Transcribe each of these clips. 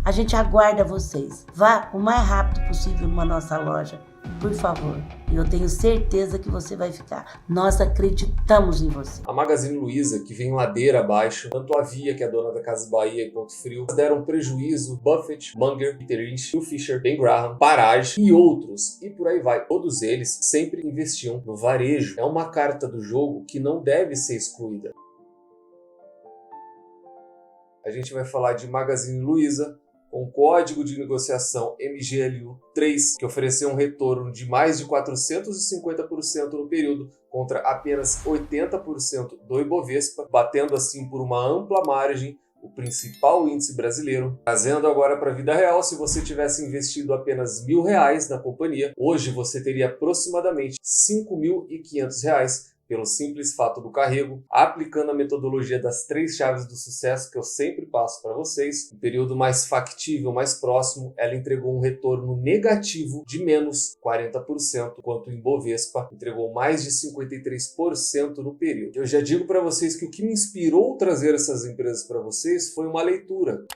A gente aguarda vocês. Vá o mais rápido possível numa nossa loja, por favor. Eu tenho certeza que você vai ficar. Nós acreditamos em você. A Magazine Luiza, que vem ladeira abaixo, tanto a Via, que é a dona da Casas Bahia e Ponto Frio, deram prejuízo, Buffett, Munger, Peter Lynch, Phil Fisher, Ben Graham, Parage e outros, e por aí vai. Todos eles sempre investiam no varejo. É uma carta do jogo que não deve ser excluída. A gente vai falar de Magazine Luiza, com código de negociação MGLU3, que ofereceu um retorno de mais de 450% no período, contra apenas 80% do Ibovespa, batendo assim por uma ampla margem o principal índice brasileiro. Trazendo agora para a vida real, se você tivesse investido apenas R$1.000 na companhia, hoje você teria aproximadamente R$5.500, pelo simples fato do carrego, aplicando a metodologia das 3 chaves do sucesso que eu sempre passo para vocês. No período mais factível, mais próximo, ela entregou um retorno negativo de menos 40%, enquanto o Ibovespa entregou mais de 53% no período. Eu já digo para vocês que o que me inspirou a trazer essas empresas para vocês foi uma leitura.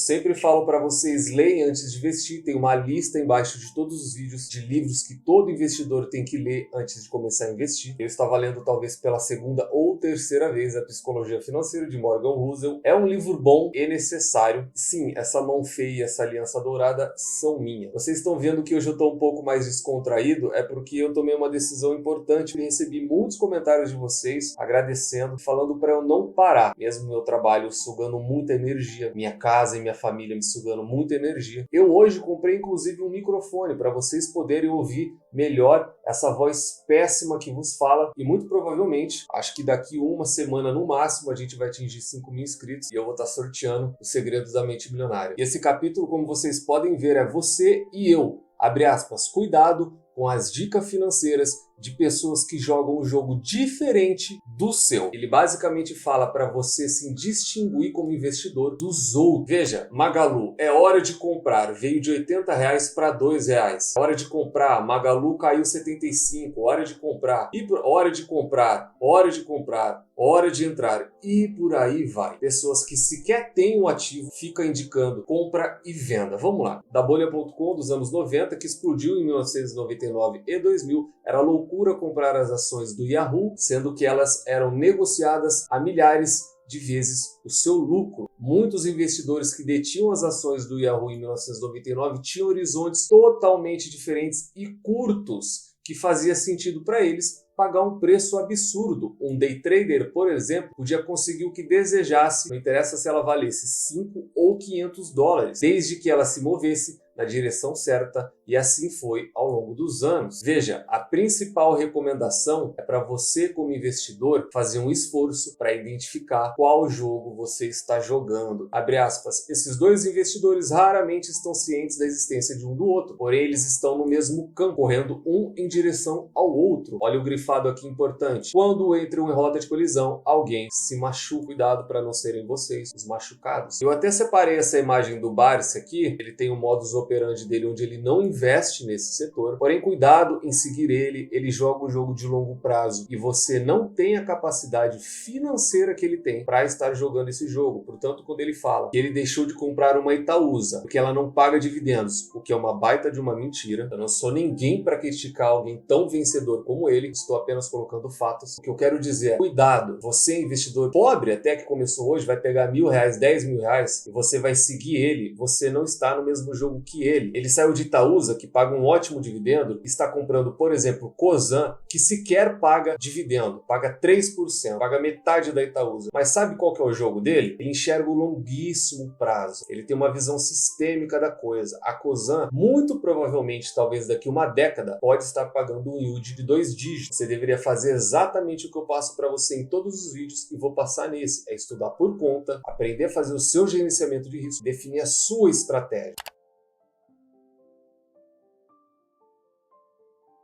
Sempre falo para vocês, leiam antes de investir. Tem uma lista embaixo de todos os vídeos de livros que todo investidor tem que ler antes de começar a investir. Eu estava lendo talvez pela 2ª ou 3ª vez a Psicologia Financeira de Morgan Housel. É um livro bom e necessário. Sim, essa mão feia e essa aliança dourada são minhas. Vocês estão vendo que hoje eu estou um pouco mais descontraído, é porque eu tomei uma decisão importante e recebi muitos comentários de vocês agradecendo, falando para eu não parar, mesmo meu trabalho sugando muita energia, minha casa e minha família me sugando muita energia. Eu hoje comprei inclusive um microfone para vocês poderem ouvir melhor essa voz péssima que vos fala, e muito provavelmente, acho que daqui uma semana no máximo, a gente vai atingir 5.000 inscritos e eu vou estar sorteando os segredos da mente milionária. E esse capítulo, como vocês podem ver, é você e eu, abre aspas, cuidado com as dicas financeiras de pessoas que jogam um jogo diferente do seu. Ele basicamente fala para você se distinguir como investidor dos outros. Veja, Magalu, é hora de comprar, veio de R$80 para R$2. Hora de comprar, Magalu caiu 75, hora de comprar, hora de comprar, hora de comprar, hora de entrar, e por aí vai. Pessoas que sequer têm um ativo ficam indicando compra e venda. Vamos lá. Da Bolha.com dos anos 90, que explodiu em 1999 e 2000, era loucura comprar as ações do Yahoo, sendo que elas eram negociadas a milhares de vezes o seu lucro. Muitos investidores que detinham as ações do Yahoo em 1999 tinham horizontes totalmente diferentes e curtos, que fazia sentido para eles pagar um preço absurdo. Um day trader, por exemplo, podia conseguir o que desejasse, não interessa se ela valesse 5 ou 500 dólares, desde que ela se movesse na direção certa, e assim foi ao longo dos anos. Veja, a principal recomendação é para você, como investidor, fazer um esforço para identificar qual jogo você está jogando. Abre aspas, esses dois investidores raramente estão cientes da existência de um do outro, porém eles estão no mesmo campo, correndo um em direção ao outro. Olha o grifado aqui importante. Quando entram em rota de colisão, alguém se machuca. Cuidado para não serem vocês os machucados. Eu até separei essa imagem do Barsi aqui. Ele tem um modus operandi dele onde ele não investe nesse setor, porém cuidado em seguir ele. Ele joga um jogo de longo prazo e você não tem a capacidade financeira que ele tem para estar jogando esse jogo. Portanto, quando ele fala que ele deixou de comprar uma Itaúsa porque ela não paga dividendos, o que é uma baita de uma mentira, eu não sou ninguém para criticar alguém tão vencedor como ele, estou apenas colocando fatos. O que eu quero dizer é, cuidado, você investidor pobre até que começou hoje, vai pegar R$1.000, R$10.000 e você vai seguir ele, você não está no mesmo jogo que ele. Ele saiu de Itaúsa, que paga um ótimo dividendo, está comprando, por exemplo, Cosan, que sequer paga dividendo, paga 3%, paga metade da Itaúsa. Mas sabe qual que é o jogo dele? Ele enxerga o longuíssimo prazo, ele tem uma visão sistêmica da coisa. A Cosan, muito provavelmente, talvez daqui uma década, pode estar pagando um yield de 2 dígitos. Você deveria fazer exatamente o que eu passo para você em todos os vídeos e vou passar nesse, é estudar por conta, aprender a fazer o seu gerenciamento de risco, definir a sua estratégia.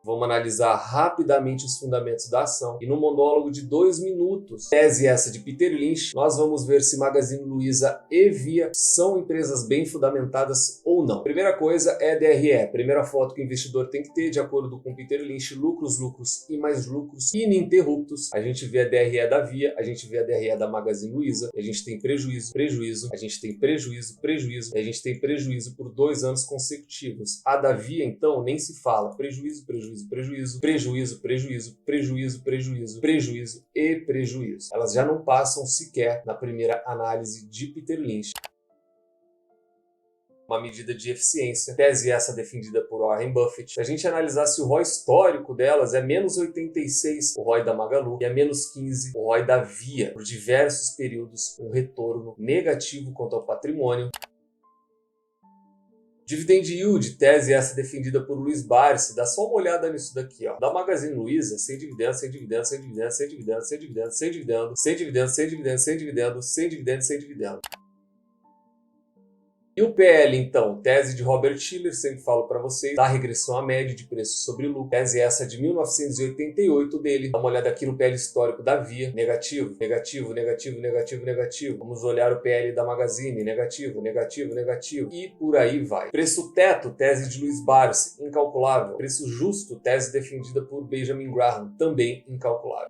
Vamos analisar rapidamente os fundamentos da ação e no monólogo de 2 minutos, tese essa de Peter Lynch, nós vamos ver se Magazine Luiza e Via são empresas bem fundamentadas ou não. Primeira coisa é DRE, primeira foto que o investidor tem que ter, de acordo com Peter Lynch, lucros, lucros e mais lucros ininterruptos. A gente vê a DRE da Via, a gente vê a DRE da Magazine Luiza, e a gente tem prejuízo, prejuízo, a gente tem prejuízo, prejuízo, e a gente tem prejuízo por 2 anos consecutivos. A da Via, então, nem se fala, prejuízo, prejuízo, prejuízo, prejuízo, prejuízo, prejuízo, prejuízo, prejuízo e prejuízo. Elas já não passam sequer na primeira análise de Peter Lynch. Uma medida de eficiência, tese essa defendida por Warren Buffett. Se a gente analisar se o ROI histórico delas é menos 86, o ROI da Magalu, e é menos 15, o ROI da Via, por diversos períodos, um retorno negativo quanto ao patrimônio. Dividend Yield, tese essa defendida por Luiz Barsi, dá só uma olhada nisso daqui, ó. Da Magazine Luiza, sem dividendos, sem dividendos, sem dividendos, sem dividendos, sem dividendos, sem dividendos, sem dividendos, sem dividendos, sem dividendos, sem dividendos, sem dividendos. E o PL, então, tese de Robert Shiller, sempre falo para vocês, da regressão à média de preço sobre lucro. Tese essa de 1988 dele. Dá uma olhada aqui no PL histórico da Via. Negativo, negativo, negativo, negativo, negativo. Vamos olhar o PL da Magazine. Negativo, negativo, negativo. E por aí vai. Preço teto, tese de Luiz Barsi, incalculável. Preço justo, tese defendida por Benjamin Graham, também incalculável.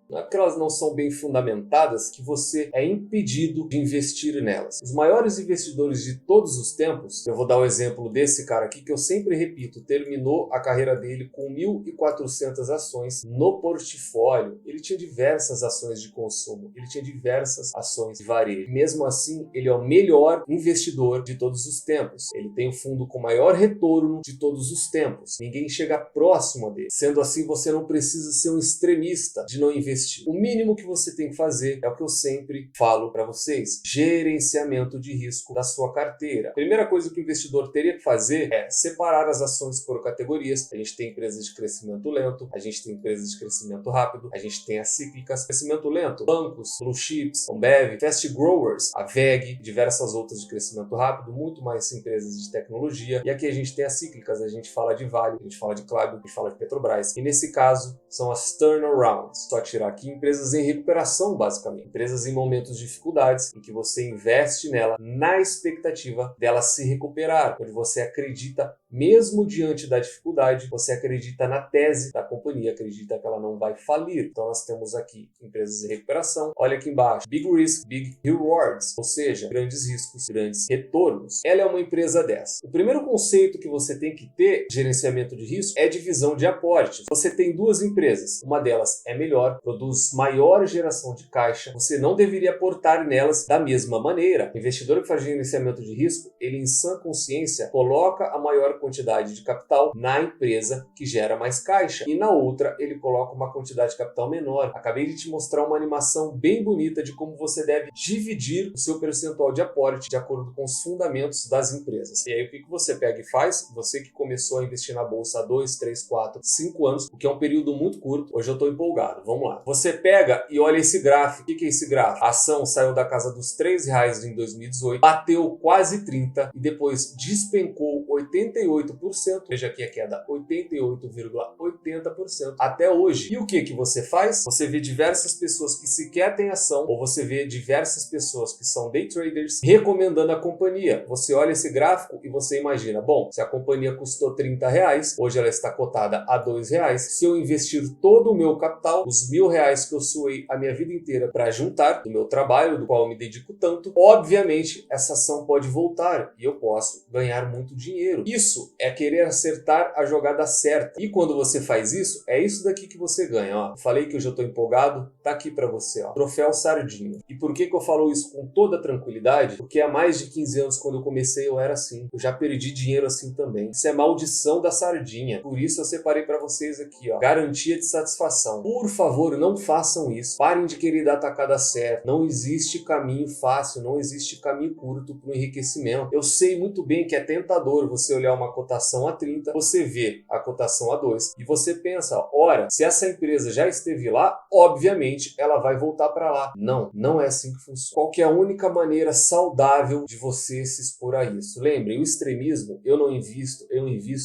Não é porque elas não são bem fundamentadas que você é impedido de investir nelas. Os maiores investidores de todos os tempos, eu vou dar o exemplo desse cara aqui que eu sempre repito, terminou a carreira dele com 1.400 ações no portfólio. Ele tinha diversas ações de consumo, ele tinha diversas ações de varejo. Mesmo assim, ele é o melhor investidor de todos os tempos. Ele tem o fundo com maior retorno de todos os tempos. Ninguém chega próximo dele. Sendo assim, você não precisa ser um extremista de não investir. O mínimo que você tem que fazer é o que eu sempre falo para vocês: gerenciamento de risco da sua carteira. A primeira coisa que o investidor teria que fazer é separar as ações por categorias. A gente tem empresas de crescimento lento, a gente tem empresas de crescimento rápido, a gente tem as cíclicas. Crescimento lento, bancos, blue chips, Ambev, fast growers, a VEG, diversas outras de crescimento rápido, muito mais empresas de tecnologia. E aqui a gente tem as cíclicas, a gente fala de Vale, a gente fala de Clabio, a gente fala de Petrobras. E nesse caso, são as turnarounds. Só tirar aqui empresas em recuperação, basicamente. Empresas em momentos de dificuldades, em que você investe nela na expectativa dela se recuperar, onde você acredita, mesmo diante da dificuldade, você acredita na tese da companhia, acredita que ela não vai falir. Então nós temos aqui empresas em recuperação. Olha aqui embaixo, big risk, big rewards, ou seja, grandes riscos, grandes retornos. Ela é uma empresa dessa. O primeiro conceito que você tem que ter de gerenciamento de risco é divisão de aportes. Você tem duas empresas, uma delas é melhor, produz maior geração de caixa, você não deveria aportar nelas da mesma maneira. O investidor que faz gerenciamento de risco, ele em sã consciência coloca a maior quantidade de capital na empresa que gera mais caixa e na outra ele coloca uma quantidade de capital menor. Acabei de te mostrar uma animação bem bonita de como você deve dividir o seu percentual de aporte de acordo com os fundamentos das empresas. E aí o que você pega e faz? Você que começou a investir na bolsa há 2, 3, 4, 5 anos, o que é um período muito curto, hoje eu estou empolgado, vamos lá. Você pega e olha esse gráfico. O que é esse gráfico? A ação saiu da casa dos R$3 em 2018, bateu quase 30 e depois despencou 88%. Veja aqui a queda, 88,80% até hoje. E o que você faz? Você vê diversas pessoas que sequer têm ação, ou você vê diversas pessoas que são day traders recomendando a companhia. Você olha esse gráfico e você imagina, bom, se a companhia custou R$30, hoje ela está cotada a R$2, se eu investir todo o meu capital, os R$1.000 que eu suei a minha vida inteira para juntar do meu trabalho, do qual eu me dedico tanto, obviamente essa ação pode voltar e eu posso ganhar muito dinheiro. Isso é querer acertar a jogada certa. E quando você faz isso, é isso daqui que você ganha. Ó. Falei que eu já estou empolgado, tá aqui para você. Ó. Troféu Sardinha. E por que eu falo isso com toda tranquilidade? Porque há mais de 15 anos, quando eu comecei, eu era assim. Eu já perdi dinheiro assim também. Isso é maldição da sardinha. Por isso eu separei para vocês aqui, ó, garantia de satisfação. Por favor, não façam isso. Parem de querer dar tacada certa. Não existe caminho fácil, não existe caminho curto para o enriquecimento. Eu sei muito bem que é tentador você olhar uma cotação a 30, você vê a cotação a 2 e você pensa, ora, se essa empresa já esteve lá, obviamente ela vai voltar para lá. Não, não é assim que funciona. Qual que é a única maneira saudável de você se expor a isso? Lembrem, o extremismo, eu invisto,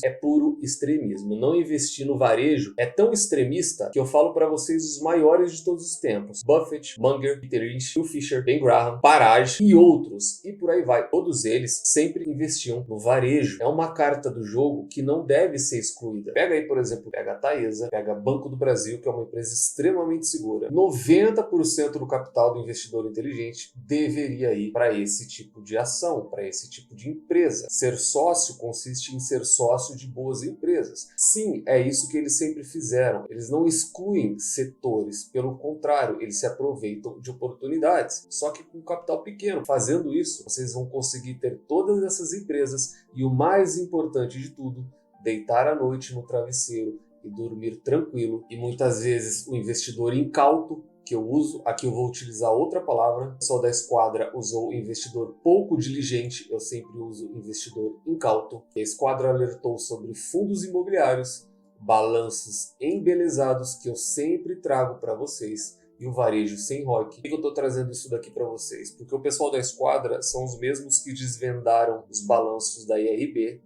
é puro extremismo. Não investir no varejo é tão extremista que eu falo para vocês os maiores de todos os tempos. Buffett, Munger, Peter Lynch, Phil Fisher, Ben Graham, Parage e outros. E por aí vai. Todos eles sempre investiam no varejo. É uma carta do jogo que não deve ser excluída. Pega aí, por exemplo, pega a Taesa, pega Banco do Brasil, que é uma empresa extremamente segura. 90% do capital do investidor inteligente deveria ir para esse tipo de ação, para esse tipo de empresa. Ser sócio consiste em ser sócio de boas empresas. Sim, é isso que eles sempre fizeram. Eles não excluem setores, pelo contrário, eles se aproveitam de oportunidades, só que com capital pequeno. Fazendo isso, vocês vão conseguir ter todas essas empresas e o mais importante de tudo, deitar à noite no travesseiro e dormir tranquilo. E muitas vezes o investidor incauto, que eu uso, aqui eu vou utilizar outra palavra, o pessoal da Esquadra usou investidor pouco diligente, eu sempre uso investidor incauto. A Esquadra alertou sobre fundos imobiliários, balanços embelezados que eu sempre trago para vocês, e o varejo sem ROIC. Por que eu estou trazendo isso daqui para vocês? Porque o pessoal da Esquadra são os mesmos que desvendaram os balanços da IRB.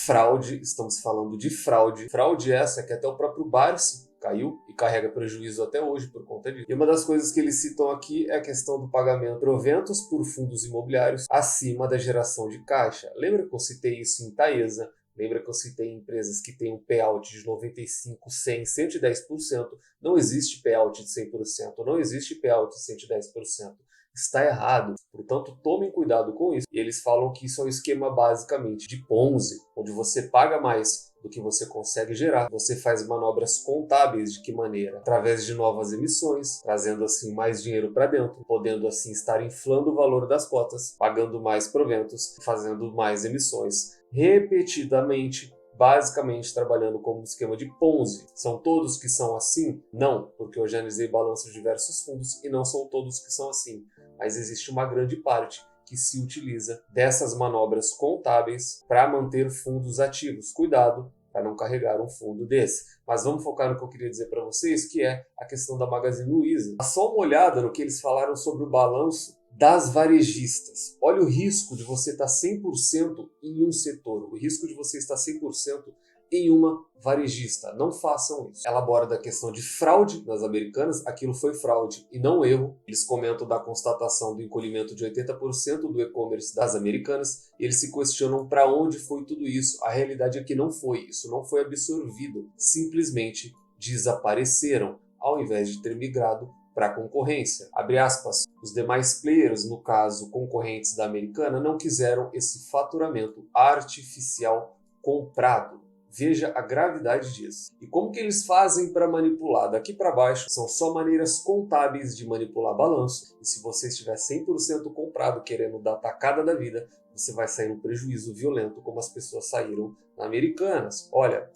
Fraude, estamos falando de fraude. Fraude essa que até o próprio Barsi caiu e carrega prejuízo até hoje por conta disso. E uma das coisas que eles citam aqui é a questão do pagamento de proventos por fundos imobiliários acima da geração de caixa. Lembra que eu citei isso em Taesa? Lembra que eu citei empresas que têm um payout de 95%, 100%, 110%? Não existe payout de 100%, não existe payout de 110%. Está errado. Portanto, tomem cuidado com isso. E eles falam que isso é um esquema basicamente de Ponzi, onde você paga mais do que você consegue gerar. Você faz manobras contábeis. De que maneira? Através de novas emissões, trazendo assim mais dinheiro para dentro, podendo assim estar inflando o valor das cotas, pagando mais proventos, fazendo mais emissões repetidamente, basicamente trabalhando como um esquema de Ponzi. São todos que são assim? Não, porque eu já analisei balanços de diversos fundos e não são todos que são assim. Mas existe uma grande parte que se utiliza dessas manobras contábeis para manter fundos ativos. Cuidado para não carregar um fundo desse. Mas vamos focar no que eu queria dizer para vocês, que é a questão da Magazine Luiza. Dá só uma olhada no que eles falaram sobre o balanço das varejistas. Olha o risco de você estar 100% em um setor, o risco de você estar 100% em uma varejista. Não façam isso. Ela aborda a questão de fraude das americanas. Aquilo foi fraude e não erro. Eles comentam da constatação do encolhimento de 80% do e-commerce das americanas. E eles se questionam para onde foi tudo isso. A realidade é que não foi isso. Não foi absorvido. Simplesmente desapareceram, ao invés de ter migrado para a concorrência. Abre aspas. Os demais players, no caso concorrentes da americana, não quiseram esse faturamento artificial comprado. Veja a gravidade disso. E como que eles fazem para manipular? Daqui para baixo são só maneiras contábeis de manipular balanço. E se você estiver 100% comprado, querendo dar tacada da vida, você vai sair um prejuízo violento, como as pessoas saíram na Americanas. Olha,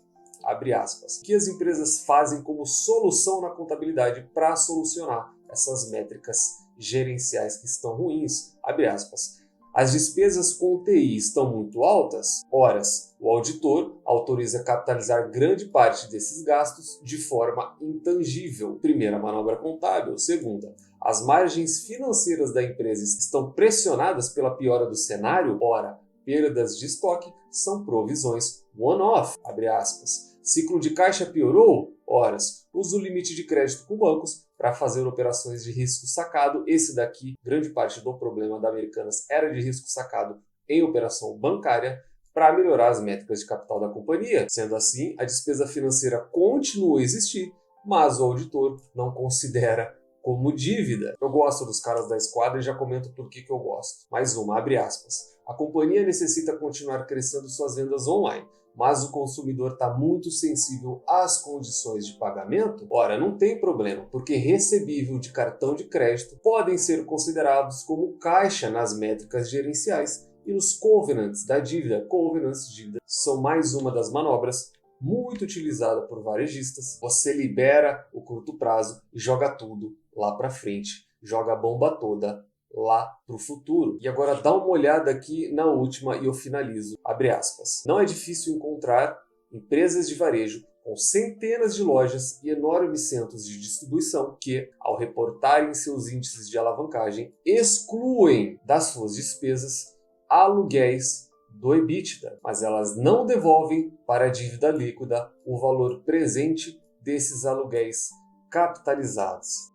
abre aspas. O que as empresas fazem como solução na contabilidade para solucionar essas métricas gerenciais que estão ruins? Abre aspas. As despesas com TI estão muito altas? Horas, o auditor autoriza capitalizar grande parte desses gastos de forma intangível. Primeira manobra contábil. Segunda, as margens financeiras da empresa estão pressionadas pela piora do cenário? Ora, perdas de estoque são provisões one-off. Abre aspas. Ciclo de caixa piorou? Horas, usa o limite de crédito com bancos para fazer operações de risco sacado. Esse daqui, grande parte do problema da Americanas era de risco sacado em operação bancária para melhorar as métricas de capital da companhia. Sendo assim, a despesa financeira continua a existir, mas o auditor não considera como dívida. Eu gosto dos caras da Esquadra e já comento por que eu gosto. Mais uma, abre aspas. A companhia necessita continuar crescendo suas vendas online, mas o consumidor está muito sensível às condições de pagamento? Ora, não tem problema, porque recebível de cartão de crédito podem ser considerados como caixa nas métricas gerenciais e nos covenants da dívida. Covenants de dívida são mais uma das manobras muito utilizada por varejistas. Você libera o curto prazo e joga tudo lá para frente, joga a bomba toda lá para o futuro. E agora dá uma olhada aqui na última e eu finalizo. Abre aspas. Não é difícil encontrar empresas de varejo com centenas de lojas e enormes centros de distribuição que, ao reportarem seus índices de alavancagem, excluem das suas despesas aluguéis do EBITDA, mas elas não devolvem para a dívida líquida o valor presente desses aluguéis capitalizados.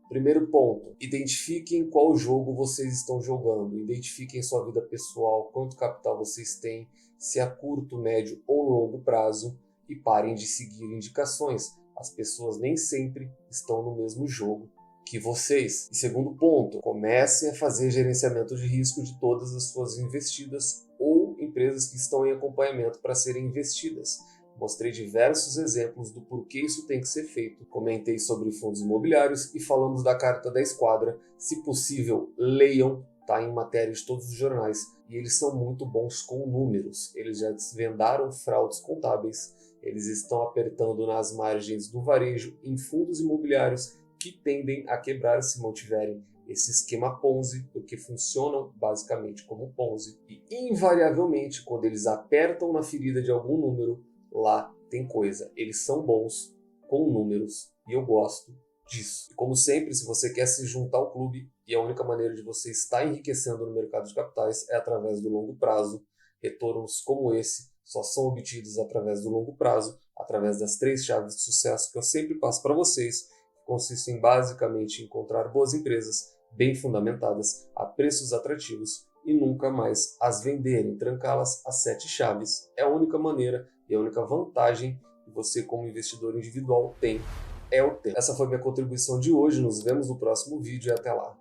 Primeiro ponto, identifiquem qual jogo vocês estão jogando, identifiquem sua vida pessoal, quanto capital vocês têm, se a curto, médio ou longo prazo, e parem de seguir indicações. As pessoas nem sempre estão no mesmo jogo que vocês. E segundo ponto, comecem a fazer gerenciamento de risco de todas as suas investidas ou empresas que estão em acompanhamento para serem investidas. Mostrei diversos exemplos do porquê isso tem que ser feito. Comentei sobre fundos imobiliários e falamos da carta da esquadra. Se possível, leiam, tá em matéria de todos os jornais. E eles são muito bons com números. Eles já desvendaram fraudes contábeis. Eles estão apertando nas margens do varejo em fundos imobiliários que tendem a quebrar se mantiverem esse esquema Ponzi, porque funcionam basicamente como Ponzi. E invariavelmente, quando eles apertam na ferida de algum número, lá tem coisa. Eles são bons com números e eu gosto disso. E como sempre, se você quer se juntar ao clube, e a única maneira de você estar enriquecendo no mercado de capitais é através do longo prazo, retornos como esse só são obtidos através do longo prazo, através das 3 chaves de sucesso que eu sempre passo para vocês, que consistem basicamente em encontrar boas empresas bem fundamentadas, a preços atrativos e nunca mais as venderem, trancá-las a 7 chaves. É a única maneira e a única vantagem que você como investidor individual tem é o tempo. Essa foi minha contribuição de hoje, nos vemos no próximo vídeo e até lá.